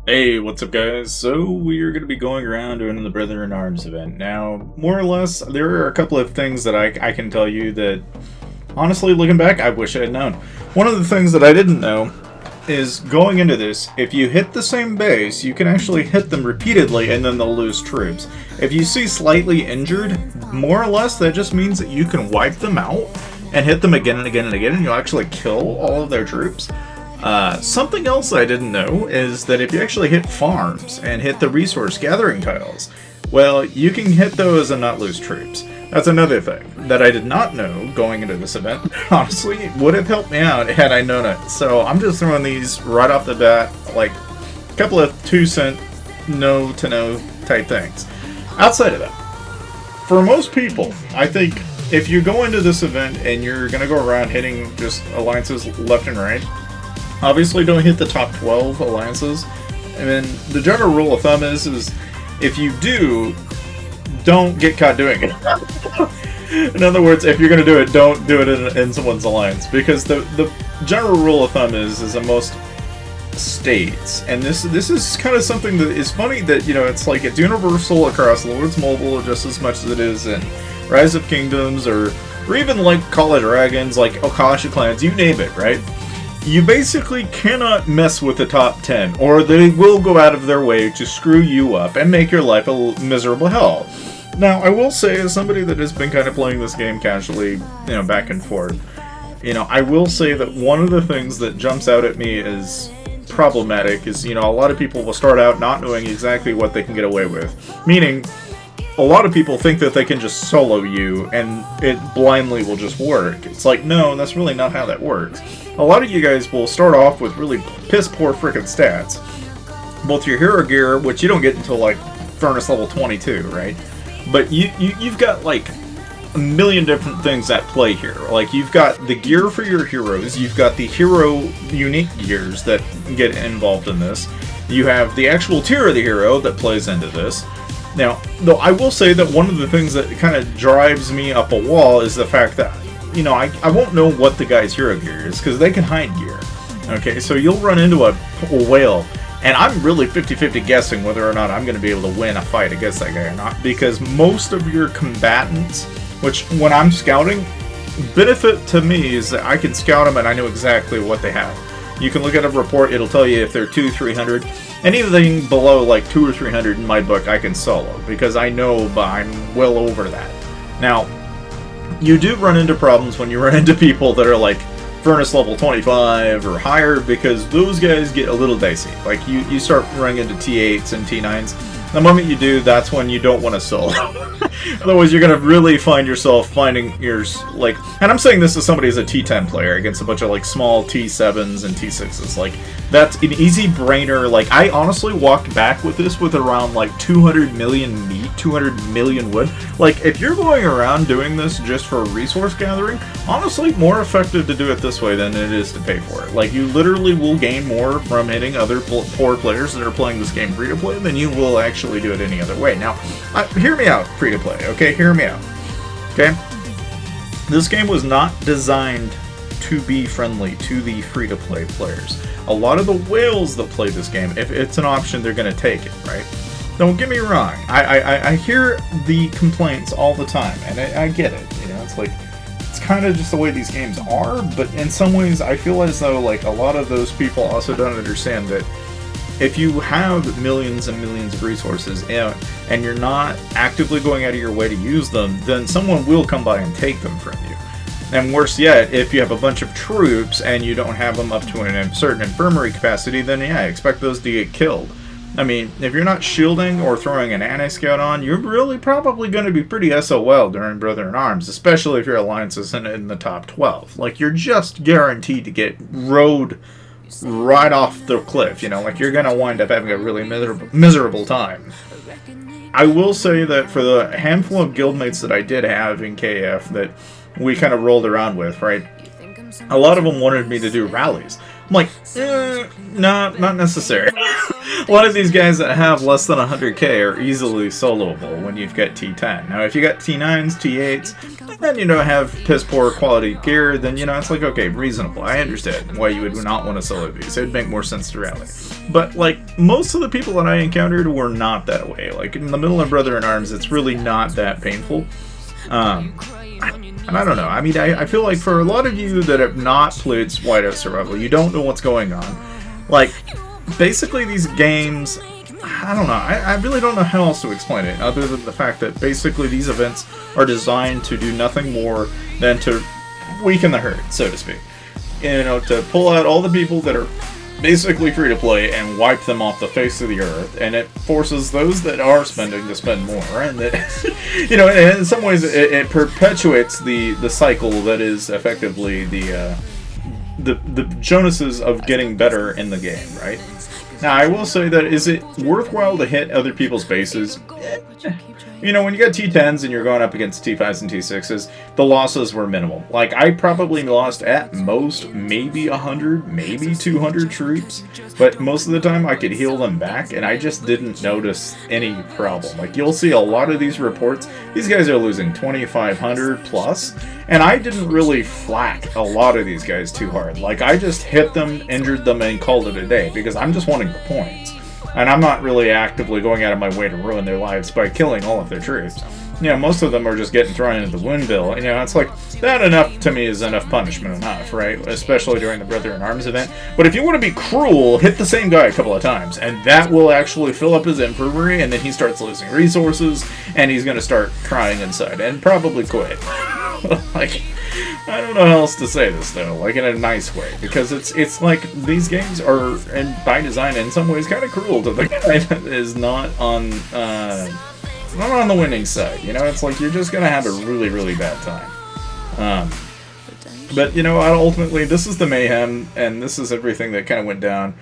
Hey, what's up guys? So we are going to be going around doing the Brother in Arms event. Now, more or less, there are a couple of things that I can tell you that, honestly, looking back, I wish I had known. One of the things that I didn't know is going into this, if you hit the same base, you can actually hit them repeatedly and then they'll lose troops. If you see slightly injured, more or less, that just means that you can wipe them out and hit them again and again and again and you'll actually kill all of their troops. Something else I didn't know is that if you actually hit farms and hit the resource gathering tiles, well, you can hit those and not lose troops. That's another thing that I did not know going into this event. Honestly, it would have helped me out had I known it. So I'm just throwing these right off the bat, like a couple of 2-cent no to no type things. Outside of that, for most people, I think if you go into this event and you're going to go around hitting just alliances left and right, obviously, don't hit the top 12 alliances. And then the general rule of thumb is if you do, don't get caught doing it. In other words, if you're going to do it, don't do it in someone's alliance. Because the general rule of thumb is in most states, and this is kind of something that is funny that, you know, it's like it's universal across Lords Mobile just as much as it is in Rise of Kingdoms or even like Call of Dragons, like Okasha Clans, you name it, right? You basically cannot mess with the top 10, or they will go out of their way to screw you up and make your life a miserable hell. Now, I will say, as somebody that has been kind of playing this game casually, you know, back and forth, you know, I will say that one of the things that jumps out at me as problematic is, you know, a lot of people will start out not knowing exactly what they can get away with. Meaning, a lot of people think that they can just solo you and it blindly will just work. It's like, no, that's really not how that works. A lot of you guys will start off with really piss poor freaking stats. Both your hero gear, which you don't get until like furnace level 22, right? But you've got like a million different things at play here. Like, you've got the gear for your heroes, you've got the hero unique gears that get involved in this, you have the actual tier of the hero that plays into this. Now, though, I will say that one of the things that kind of drives me up a wall is the fact that, you know, I won't know what the guy's hero gear is, because they can hide gear. Okay, so you'll run into a whale, and I'm really 50-50 guessing whether or not I'm going to be able to win a fight against that guy or not, because most of your combatants, which, when I'm scouting, benefit to me is that I can scout them and I know exactly what they have. You can look at a report, it'll tell you if they're 200-300. Anything below like 200 or 300 in my book, I can solo, because I know, but I'm well over that. Now, you do run into problems when you run into people that are like furnace level 25 or higher, because those guys get a little dicey. Like, you start running into T8s and T9s. The moment you do, that's when you don't want to solo. Otherwise, you're going to really find yourself finding your, like, and I'm saying this as somebody who's a T10 player against a bunch of, like, small T7s and T6s. Like, that's an easy brainer. Like, I honestly walked back with this with around, like, 200 million meat, 200 million wood. Like, if you're going around doing this just for resource gathering, honestly, more effective to do it this way than it is to pay for it. Like, you literally will gain more from hitting other poor players that are playing this game free-to-play than you will actually do it any other way. Now, hear me out, free-to-play, okay? Hear me out, okay? This game was not designed to be friendly to the free-to-play players. A lot of the whales that play this game, if it's an option, they're going to take it, right? Don't get me wrong. I hear the complaints all the time, and I get it. You know, it's like, it's kind of just the way these games are, but in some ways, I feel as though, like, a lot of those people also don't understand that if you have millions and millions of resources and you're not actively going out of your way to use them, then someone will come by and take them from you. And worse yet, if you have a bunch of troops and you don't have them up to a certain infirmary capacity, then yeah, expect those to get killed. I mean, if you're not shielding or throwing an anti-scout on, you're really probably going to be pretty SOL during Brother in Arms, especially if your alliance is in the top 12. Like, you're just guaranteed to get rode right off the cliff, you know, like, you're gonna wind up having a really miserable time. I will say that for the handful of guildmates that I did have in KF that we kind of rolled around with, right, a lot of them wanted me to do rallies. I'm like, nah, not necessary. a lot of these guys that have less than 100k are easily soloable when you've got T10. Now, if you got T9s, T8s, and you don't have piss poor quality gear, then it's like, okay, reasonable. I understand why you would not want to solo these. It would make more sense to rally. But like most of the people that I encountered were not that way. Like in the middle of Brother in Arms, it's really not that painful. And I don't know. I mean, I feel like for a lot of you that have not played Whiteout Survival, you don't know what's going on. Like, basically these games, I don't know. I really don't know how else to explain it, other than the fact that basically these events are designed to do nothing more than to weaken the herd, so to speak. To pull out all the people that are basically free to play and wipe them off the face of the earth, and it forces those that are spending to spend more, and that and in some ways it perpetuates the cycle that is effectively the Jonases of getting better in the game, right? Now, I will say that, is it worthwhile to hit other people's bases? When you got T10s and you're going up against T5s and T6s, the losses were minimal. Like, I probably lost at most maybe 100, maybe 200 troops, but most of the time I could heal them back, and I just didn't notice any problem. Like, you'll see a lot of these reports, these guys are losing 2,500 plus, and I didn't really flack a lot of these guys too hard. Like, I just hit them, injured them, and called it a day, because I'm just wanting the points. And I'm not really actively going out of my way to ruin their lives by killing all of their troops. Most of them are just getting thrown into the wind bill. It's like, that enough to me is enough punishment enough, right? Especially during the Brother in Arms event. But if you want to be cruel, hit the same guy a couple of times, and that will actually fill up his infirmary, and then he starts losing resources, and he's going to start crying inside, and probably quit. Like, I don't know how else to say this, though, like in a nice way, because it's like these games are, and by design, in some ways, kind of cruel to the guy that is not on the winning side. It's like you're just gonna have a really, really bad time. But ultimately, this is the mayhem, and this is everything that kind of went down,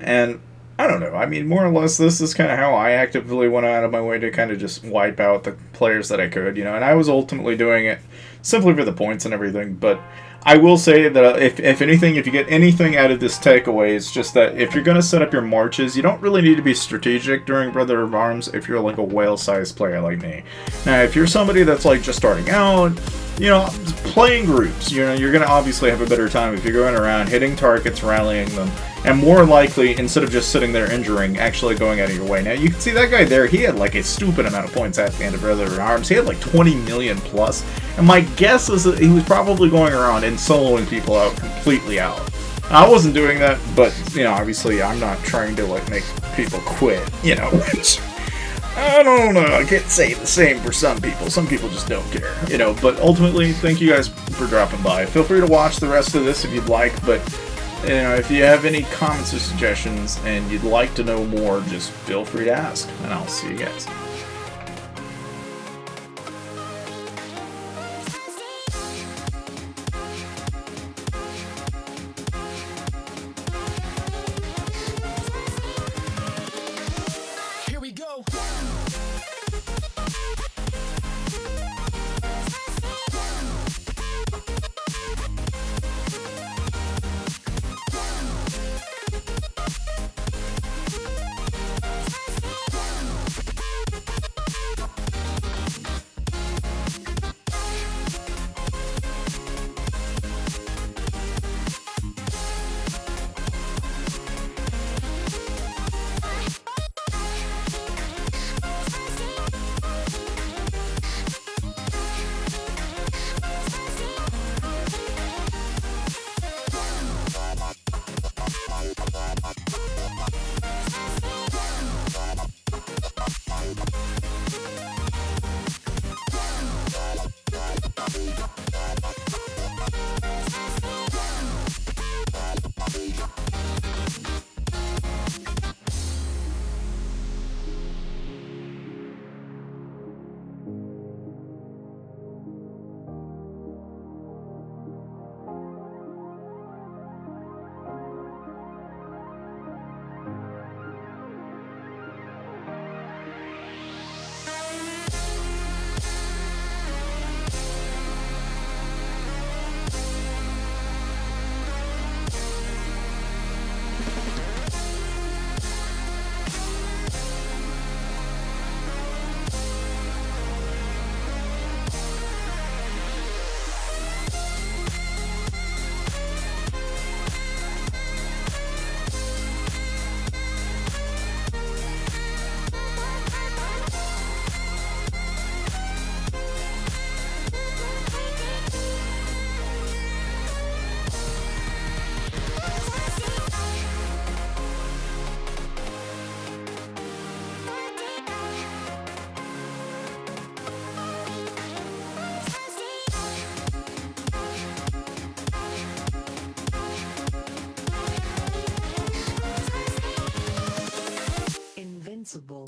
and I don't know. I mean, more or less, this is kind of how I actively went out of my way to kind of just wipe out the players that I could, and I was ultimately doing it simply for the points and everything. But I will say that if anything, if you get anything out of this takeaway, it's just that if you're going to set up your marches, you don't really need to be strategic during Brother of Arms if you're like a whale-sized player like me. Now, if you're somebody that's like just starting out, playing groups, you're going to obviously have a better time if you're going around hitting targets, rallying them, and more likely, instead of just sitting there injuring, actually going out of your way. Now, you can see that guy there, he had like a stupid amount of points at the end of Brother in Arms. He had like 20 million plus, and my guess is that he was probably going around and soloing people out completely out. I wasn't doing that, but, obviously I'm not trying to like make people quit, which I don't know, I can't say the same for some people. Some people just don't care, but ultimately, thank you guys for dropping by. Feel free to watch the rest of this if you'd like, but if you have any comments or suggestions and you'd like to know more, just feel free to ask, and I'll see you guys. Here we go. responsible.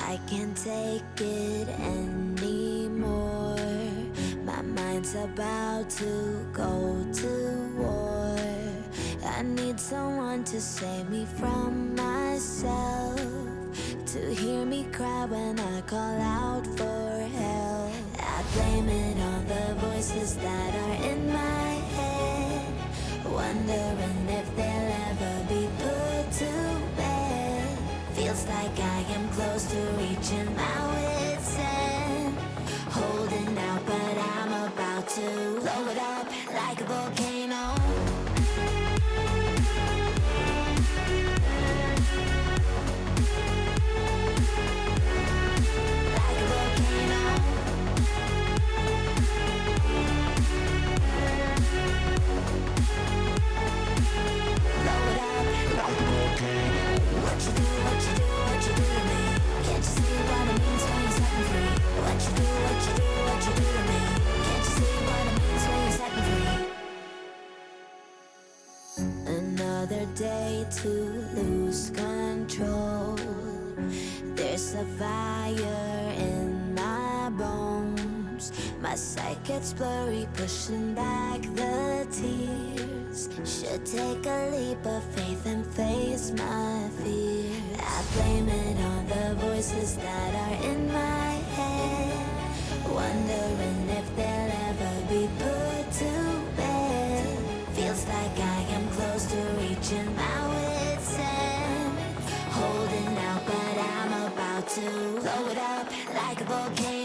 I can't take it anymore. My mind's about to go to war. need someone to save me from myself, to hear me cry when I call out for help. I blame it on the voices that are in my head, wondering if they'll ever be put to bed. Feels like I am close to reaching my wit's end, holding out but I'm about to blow it up like a volcano. Another day to lose control. There's a fire in my bones. My sight gets blurry, pushing back the tears. Should take a leap of faith and face my fear. I blame it on the voices that are in my head, wondering if they'll ever be put to bed. Feels like I am close to reaching my wit's end, holding out but I'm about to blow it up like a volcano.